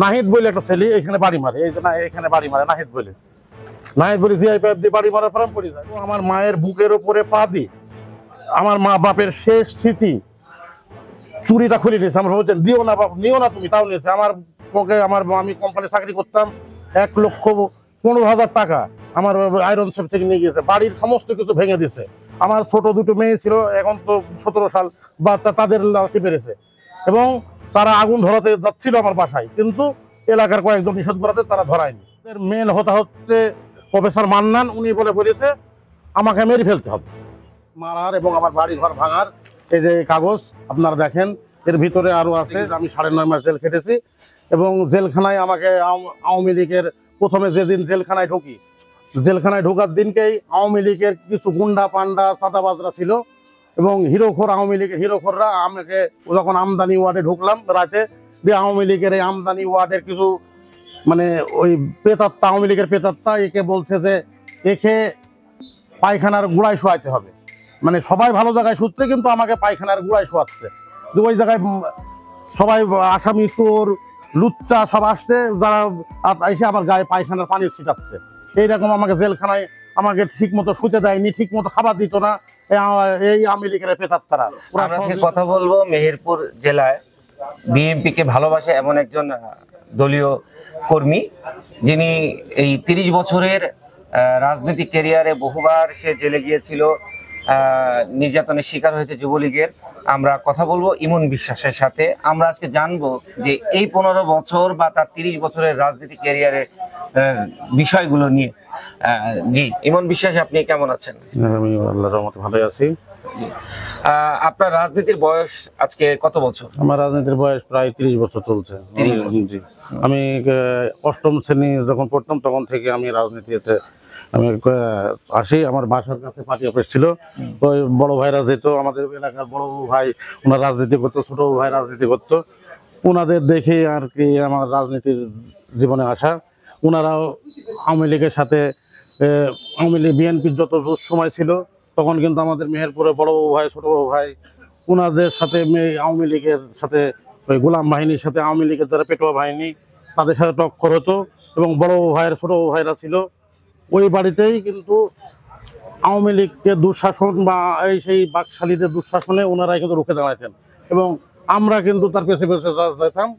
নাহিদ বলে একটা ছেলে এখানে বাড়ি মারে, এই যে না এখানে বাড়ি মারে নাহিদ বলে জিআই পাইপ দিয়ে বাড়ি মারার পরে পড়ে যায়। আমার মায়ের বুকের উপরে পা দিয়ে আমার মা বাপের শেষ স্মৃতি চুরিটা খুলে নিয়েছে। আমরা বলছেন দিও না বাপ, নিও না তুমি, তাও নিয়েছে। আমার পকে আমি কোম্পানি চাকরি করতাম, 1,15,000 টাকা আমার আয়রন সেফ থেকে নিয়ে গিয়েছে। বাড়ির সমস্ত কিছু ভেঙে দিয়েছে। আমার ছোট দুটো মেয়ে ছিল, এখন তো 17 সাল বাচ্চা, তাদের লাঠি পেরেছে এবং তারা আগুন ধরাতে যাচ্ছিল আমার বাসায়, কিন্তু এলাকার কয়েকজন নিষেধ করাতে তারা ধরায়নি। মেন হচ্ছে প্রফেসর মান্নান, উনি বলেছে আমাকে মেরে ফেলতে হবে, মারার এবং আমার বাড়ি ঘর ভাঙার। এই যে কাগজ আপনারা দেখেন, এর ভিতরে আরো আছে। আমি 9.5 মাস জেল খেটেছি এবং জেলখানায় আমাকে আওয়ামী লীগের প্রথমে যেদিন জেলখানায় ঢুকি, জেলখানায় ঢোকার দিনকেই আওয়ামী লীগের কিছু গুন্ডা পান্ডা চাঁদাবাজরা ছিল এবং হিরোখোর আওয়ামী লীগের হিরোখোররা আমাকে যখন আমদানি ওয়ার্ডে ঢুকলাম রাতে, দিয়ে আওয়ামী লীগের এই আমদানি ওয়ার্ডের কিছু মানে ওই প্রেতাত্মা, আওয়ামী লীগের প্রেতাত্মা একে বলছে যে একে পায়খানার গুড়ায় শোয়াইতে হবে। মানে সবাই ভালো জায়গায় শুচ্ছে, কিন্তু আমাকে পায়খানার গুড়ায় শোয়াচ্ছে। ওই জায়গায় সবাই আসামি, চোর, লুচ্চা সব আসছে, যারা এসে আমার গায়ে পায়খানার পানি ছিটাচ্ছে। এইরকম আমাকে জেলখানায় আমাকে ঠিক মতো শুতে দেয়নি, ঠিক মতো খাবার দিত না এই আওয়ামী লীগের প্রেতাত্মারা। কথা বলবো মেহেরপুর জেলায় বিএনপিকে ভালোবাসে এমন একজন দলীয় কর্মী, যিনি এই 30 বছরের রাজনৈতিক ক্যারিয়ারে বহুবার সে জেলে গিয়েছিল, নির্যাতনের শিকার হয়েছে যুবলীগের। আমরা কথা বলবো ইমন বিশ্বাসের সাথে। আমরা আজকে জানবো যে এই 15 বছর বা তার 30 বছরের রাজনৈতিক ক্যারিয়ারের বিষয়গুলো নিয়ে। জি ইমন বিশ্বাস, আপনি কেমন আছেন? আমি আল্লাহর রহমতে ভালোই আছি। আপনার রাজনীতির বয়স আজকে কত বছর? আমার রাজনীতির বয়স প্রায় 30 বছর চলছে। জি, আমি 8ম শ্রেণী যখন পড়তাম তখন থেকে আমি রাজনীতিতে আমি আসি। আমার বাসার কাছে পার্টি অফিস ছিল, ওই বড় ভাইরা যেত, আমাদের এলাকার বড় ভাই ওনার রাজনীতি করতো, ছোট ভাই রাজনীতি করতো, ওনাদের দেখে আর কি আমার রাজনীতির জীবনে আসা। ওনারাও আওয়ামী লীগের সাথে, আওয়ামী লীগ বিএনপির যত সময় ছিল তখন কিন্তু আমাদের মেহেরপুরে বড় ভাই, ছোট ভাই, ওনাদের সাথে আওয়ামী লীগের সাথে, ওই গোলাম বাহিনীর সাথে আওয়ামী লীগের যারা পেটোয়া বাহিনী, তাদের সাথে টক্কর হতো এবং বড় ভাইয়ের ছোট ভাইরা ছিল। ওই বাড়িতেই কিন্তু আওয়ামী লীগকে দুঃশাসন বা এই সেই বাকশালীদের দুঃশাসনে ওনারাই কিন্তু রুখে দাঁড়াতেন এবং আমরা কিন্তু তার পেছনে যেতাম।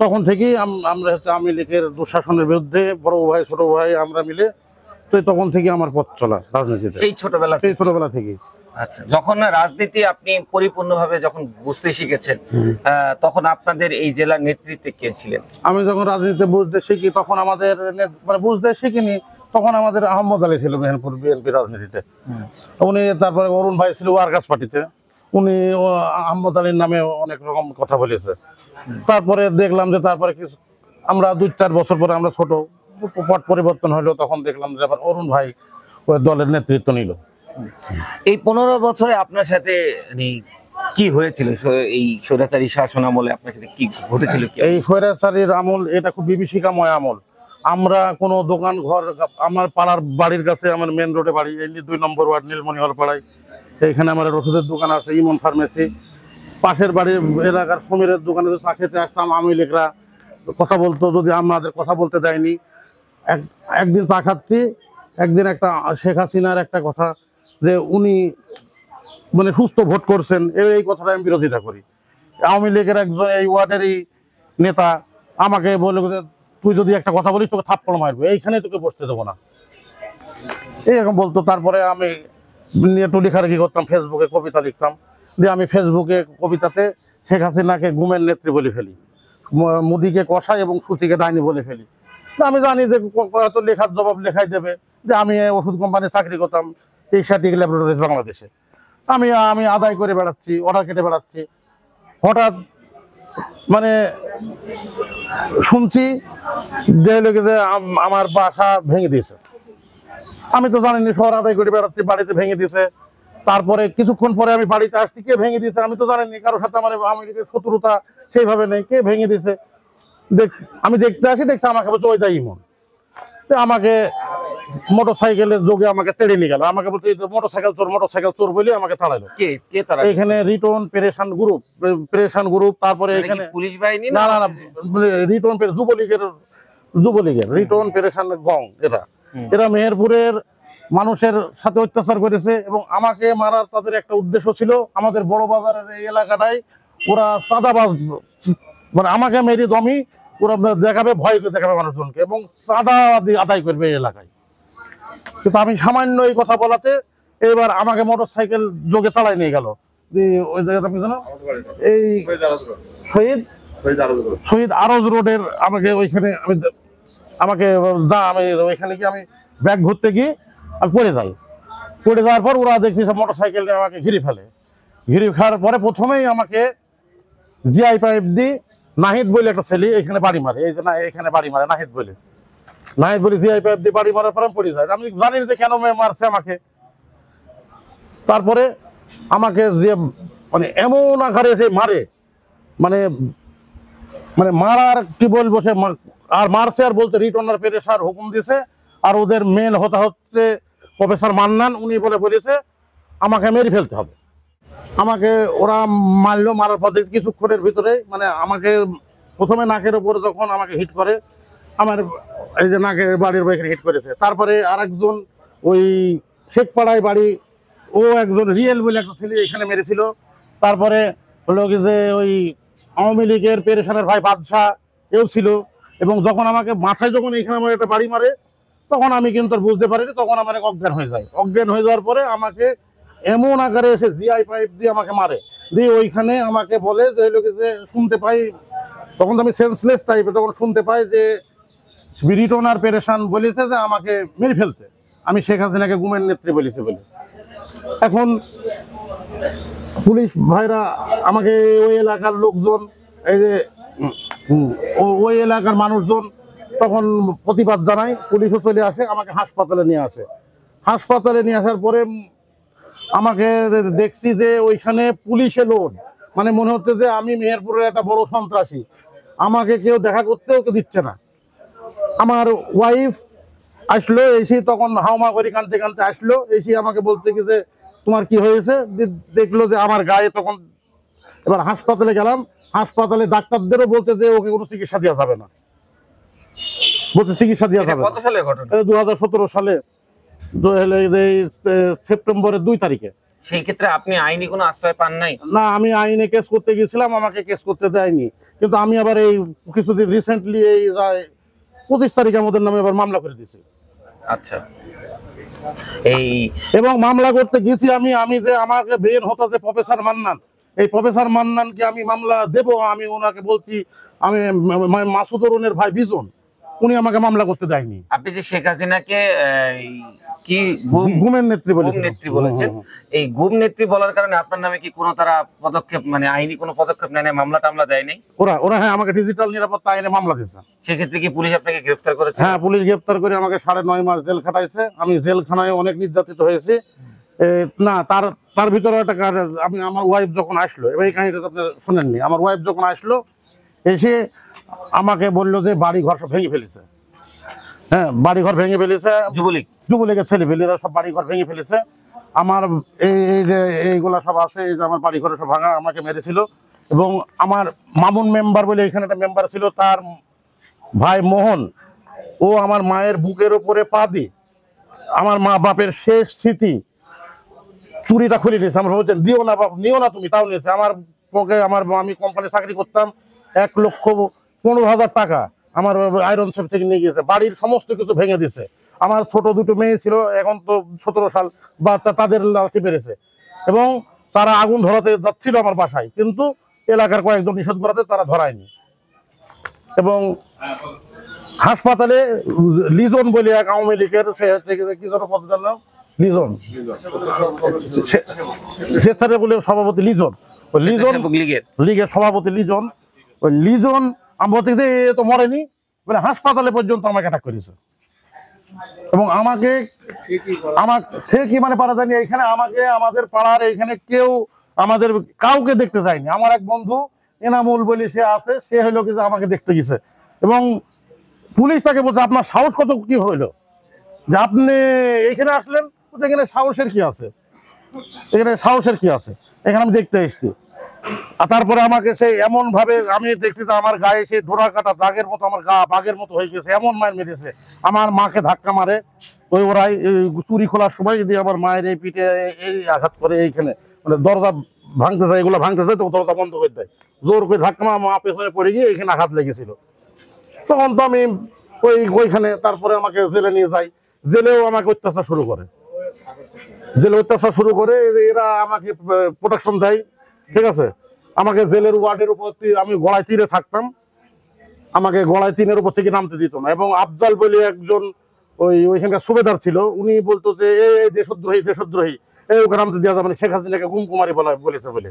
তখন থেকেই আমরা হচ্ছে আওয়ামী লীগের দুঃশাসনের বিরুদ্ধে বড় ভাই ছোট ভাই আমরা মিলে, তো তখন থেকে আমার পথ চলা রাজনীতিতে, সেই ছোটবেলা থেকেই। আচ্ছা, যখন রাজনীতি আপনি পরিপূর্ণভাবে যখন বুঝতে শিখেছেন, তখন আপনাদের এই জেলার নেতৃত্বে কে ছিলেন? আমি যখন রাজনীতিতে বুঝতে শিখি তখন আমাদের মানে বুঝতে শিখিনি, তখন আমাদের আহমদ আলী ছিল মেহেরপুর বিএনপি রাজনীতিতে। উনি, তারপরে অরুণ ভাই ছিল ওয়ার্কার্স পার্টিতে, উনি আহমদ আলীর নামে অনেক রকম কথা বলেছে। তারপরে দেখলাম যে তারপরে কিছু আমরা 2-4 বছর পরে আমরা ছোট পট পরিবর্তন হলো, তখন দেখলাম যে আবার অরুণ ভাই ওই দলের নেতৃত্ব নিল। এই 15 বছরে আপনার সাথে কি হয়েছিল? এই স্বৈরাচারী শাসন আমলে আপনার সাথে কি ঘটেছিল? এই স্বৈরাচারীর আমল এটা খুব বিভীষিকাময় আমল। আমরা কোনো দোকান ঘর, আমার পাড়ার বাড়ির কাছে, আমার মেন রোডে বাড়ি, এই 2 নম্বর ওয়ার্ড নীলমণি হল পাড়ায়, এইখানে আমার ওষুধের দোকান আছে, ইমন ফার্মেসি। পাশের বাড়ির এলাকার সমীরের দোকানে চা খেতে আসতাম, আওয়ামী লীগরা কথা বলতো, যদি আমাদের কথা বলতে দেয়নি। একদিন চা খাচ্ছি, একদিন একটা শেখ হাসিনার একটা কথা যে উনি মানে সুস্থ ভোট করছেন, এই কথাটা আমি বিরোধিতা করি। আওয়ামী লীগের একজন এই ওয়ার্ডেরই নেতা আমাকে বলে তুই যদি একটা কথা বলিস তোকে থাপ্পড় মারবো, এইখানে তোকে বসতে দেবো না, এইরকম বলতো। তারপরে আমি একটু লেখালেখি করতাম, ফেসবুকে কবিতা লিখতাম, দিয়ে আমি ফেসবুকে কবিতাতে শেখ হাসিনাকে গুমের নেত্রী বলে ফেলি, মোদিকে কষাই এবং সুচিকে ডাইনি বলে ফেলি। আমি জানি যে হয়তো লেখার জবাব লেখাই দেবে, যে আমি ওষুধ কোম্পানির চাকরি করতাম এশিয়াটিক ল্যাবরেটরিজ বাংলাদেশে, আমি আদায় করে বেড়াচ্ছি, অর্ডার কেটে বেড়াচ্ছি। হঠাৎ মানে শুনছি যে আমার বাসা ভেঙে দিয়েছে। আমি তো জানিনি, শহর আদায় করে বেড়াচ্ছি, বাড়িতে ভেঙে দিয়েছে। তারপরে কিছুক্ষণ পরে আমি বাড়িতে আসছি, কে ভেঙে দিয়েছে আমি তো জানিনি, কারোর সাথে আমার আওয়ামী লীগের শত্রুতা সেইভাবে নেই, কে ভেঙে দিয়েছে আমি দেখতে আসি, দেখছি আমাকে বলছে ওইটাই ইমন। আমাকে মোটরসাইকেলের যোগে আমাকে তেড়ে নিয়ে গেল, আমাকে বলতে মোটরসাইকেল চোর বলে আমাকে তাড়াইলো। কে কে তারা? এখানে রিটন পেরেশান গ্রুপ, তারপরে মানে কি এখানে পুলিশ বাহিনী না না? না না রিটন যুবলীগের রিটন পেরেশান গং, এরা মেহেরপুরের মানুষের সাথে অত্যাচার করেছে এবং আমাকে মারার তাদের একটা উদ্দেশ্য ছিল। আমাদের বড় বাজারের এই এলাকাটায় ওরা চাঁদাবাজ, মানে আমাকে মেরে দমি ওরা ভয় দেখাবে মানুষজনকে এবং চাঁদা আদায় করবে এই এলাকায়। কিন্তু আমি সামান্য এই কথা বলাতে এবার আমাকে মোটরসাইকেল যোগে তাড়াই নিয়ে গেল। ওই জায়গাটা কি জানো, এই শহীদ আরজ রোডের আমাকে ওইখানে আমি ওইখানে গিয়ে আমি ব্যাগ ঘুরতে গিয়ে আর পড়ে যাওয়ার পর ওরা দেখছি মোটরসাইকেল নিয়ে আমাকে ঘিরে খাওয়ার পরে প্রথমেই আমাকে জিআই পাইপ দিয়ে নাহিদ বলে একটা ছেলে এখানে বাড়ি মারে, এই যে না এখানে বাড়ি মারে নাহিদ বলে জিআই পাইপ দিয়ে বাড়ি মারার পর আমি পড়ে যায়। আমি জানি যে কেন মারছে আমাকে। তারপরে আমাকে যে মানে এমন আকারে সে মারে, মানে মানে মারার কি বলবো, সে আর মারছে আর বলতে রিটনার পেরেশার হুকুম দিছে। আর ওদের মেন হচ্ছে প্রফেসর মান্নান, উনি বলেছে আমাকে মেরে ফেলতে হবে। আমাকে ওরা মারার পর কিছুক্ষণের ভিতরে মানে আমাকে প্রথমে নাকের উপরে যখন আমাকে হিট করে, আমার এই যে নাকের বাড়ির এখানে হিট করেছে। তারপরে আরেকজন ওই শেখপাড়ায় বাড়ি, ও একজন রিয়েল বলে একটা ছেলে এখানে মেরেছিল। তারপরে হলো কি যে ওই আওয়ামী লীগের পেরেশানের ভাই বাদশাহ এও ছিল। এবং যখন আমাকে মাথায় যখন এখানে আমার একটা বাড়ি মারে তখন আমি কিন্তু আর বুঝতে পারিনি, তখন আমার অজ্ঞান হয়ে যায়। অজ্ঞান হয়ে যাওয়ার পরে আমাকে এমন আকারে এসে জিআই পাইপ দিয়ে আমাকে মারে, দিয়ে ওইখানে আমাকে বলে যে যে শুনতে পাই, তখন তো আমি সেন্সলেস টাইপের, তখন শুনতে পাই যে রিটন আর পেরেশান বলেছে যে আমাকে মেরে ফেলতে, আমি শেখ হাসিনাকে গুমের নেত্রী বলেছে বলে। এখন পুলিশ ভাইরা আমাকে ওই এলাকার লোকজন, এই যে ওই এলাকার মানুষজন তখন প্রতিবাদ জানায়, পুলিশও চলে আসে, আমাকে হাসপাতালে নিয়ে আসে। হাসপাতালে নিয়ে আসার পরে আমাকে দেখছি যে ওইখানে পুলিশে লোড, মানে মনে হচ্ছে যে আমি মেহেরপুরের একটা বড় সন্ত্রাসী, আমাকে কেউ দেখা করতেও কেউ দিচ্ছে না। আমার ওয়াইফ আসলো, এসে তখন হাওমা করে কানতে কানতে আসলো, এসে আমাকে বলতে কি যে তোমার কি হয়েছে, দেখলো যে আমার গায়ে তখন। এবার হাসপাতালে গেলাম, হাসপাতালে ডাক্তারদেরও বলতে যে ওকে কোনো চিকিৎসা দেওয়া যাবে না, বলতে চিকিৎসা দেওয়া যাবে। কত সালের ঘটনা? 2017 সালে সেপ্টেম্বরের 2 তারিখে। সেই ক্ষেত্রে আপনি আইনি কোনো আশ্রয় পান নাই? না, আমি আইনে কেস করতে গেছিলাম, আমাকে কেস করতে দেয়নি। কিন্তু আমি আবার এই কিছুদিন রিসেন্টলি এই 25 তারিখে আমাদের নামে আবার মামলা করে দিয়েছি। আচ্ছা, এই এবং মামলা করতে গেছি আমি যে আমাকে বের হতো যে প্রফেসর মান্নান, এই প্রফেসর মান্নানকে আমি মামলা দেব, আমি ওনাকে বলছি আমি মাসুদ অরুণের ভাই বিজন, উনি আমাকে মামলা করতে দেয়নি। আপনি যে শেখ হাসিনাকে কি গুমের নেত্রী বলেছেন, এই গুম নেত্রী বলার কারণে আপনার নামে কি কোনো তারা পদক্ষেপ, মানে আইনি কোনো পদক্ষেপ নেয়, মামলা টামলা দেয় নাই? ওরা হ্যাঁ আমাকে ডিজিটাল নিরাপত্তা আইনে মামলা দিয়েছে। সেক্ষেত্রে কি পুলিশ আপনাকে গ্রেফতার করেছে? হ্যাঁ, পুলিশ গ্রেফতার করে আমাকে 9.5 মাস জেল খাটাইছে। আমি জেলখানায় অনেক নির্যাতিত হয়েছি। না, তার ভিতরে একটা আমার ওয়াইফ যখন আসলো, এবার এই কাহিনীটা আপনি শুনেননি। আমার ওয়াইফ যখন আসলো, এসে আমাকে বললো যে বাড়ি ঘর সব ভেঙে ফেলেছে। হ্যাঁ, বাড়ি ঘর ভেঙে ফেলেছে, যুবলীগের ছেলেপেলেরা সব বাড়ি ঘর ভেঙে ফেলেছে। আমার এই যে এইগুলা সব আছে, এই যে আমার বাড়ি ঘরে সব ভাঙা, আমাকে মেরেছিল। এবং আমার মামুন মেম্বার বলে এখানে একটা মেম্বার ছিল, তার ভাই মোহন, ও আমার মায়ের বুকের উপরে পা দিয়ে আমার মা বাপের শেষ স্মৃতি চুরিটা খুলে নিয়েছে। আমার বলছেন দিও না বাপ, নিও না তুমি, তাও নিয়েছে। আমার পকে আমি কোম্পানি চাকরি করতাম, 1,15,000 টাকা আমার আয়রন শেপ থেকে নিয়ে গিয়েছে। বাড়ির সমস্ত কিছু ভেঙে দিয়েছে। আমার ছোট 2টো মেয়ে ছিল, এখন তো 17 সাল, বা তাদের লাঠি পেরেছে। এবং তারা আগুন ধরাতে যাচ্ছিল আমার বাসায়, কিন্তু এলাকার কয়েকজন নিষেধ করাতে তারা ধরায়নি। এবং হাসপাতালে লিজন বলে এক আওয়ামী লীগের, সে হচ্ছে কি যেন পদ জানলাম, লিজন স্বেচ্ছাসেবক সভাপতি লিজন, ওই লীগের সভাপতি লিজন, ওই লিজন আমি বলতে যে এ তো মরেনি বলে হাসপাতালে পর্যন্ত আমাকে অ্যাটাক করেছে। এবং আমাকে ঠিকই মানে পারা যায়নি, এইখানে আমাকে আমাদের পাড়ার এইখানে কেউ আমাদের কাউকে দেখতে যায়নি। আমার এক বন্ধু এনামুল বলে সে আছে, সে হইলো কি যে আমাকে দেখতে গেছে। এবং পুলিশ তাকে বলছে আপনার সাহস কত কি হইলো, যে আপনি এখানে আসলেন, এখানে সাহসের কি আছে, এখানে সাহসের কি আছে, এখানে আমি দেখতে এসেছি। আর তারপরে আমাকে সেই এমন ভাবে আমি দেখছি যে আমার গায়ে সেই ধরা কাটা দাগের মতো, আমার গা বাঘের মতো হয়ে গেছে, এমন মায়ের মেরেছে। আমার মাকে ধাক্কা মারে, ওই ওরাই চুরি খোলার সময় যদি আমার মায়ের এই পিঠে এই আঘাত করে, এইখানে মানে দরজা ভাঙতে যায়, এগুলো ভাঙতে যায়, তো দরজা বন্ধ করে দেয়, জোর করে ধাক্কা মারা, মা পেছনে পড়ে গিয়ে এখানে আঘাত লেগেছিল। তখন তো আমি ওইখানে, তারপরে আমাকে জেলে নিয়ে যাই, জেলেও আমাকে অত্যাচার শুরু করে, জেলে অত্যাচার শুরু করে। এরা আমাকে প্রোটেকশন দেয়, ঠিক আছে। আমাকে জেলের ওয়ার্ডের উপর আমি গলায় তীরে থাকতাম, আমাকে গলায় টিনের উপর থেকে নামতে দিত না। এবং আফজাল বলে একজন ওইখানকার সুবেদার ছিল, উনি বলতো যে এই দেশদ্রোহী দেশদ্রোহী, এই ওকে নামতে দেওয়া যাবে না, শেখ হাসিনাকে গুমকুমারি বলেছে বলে।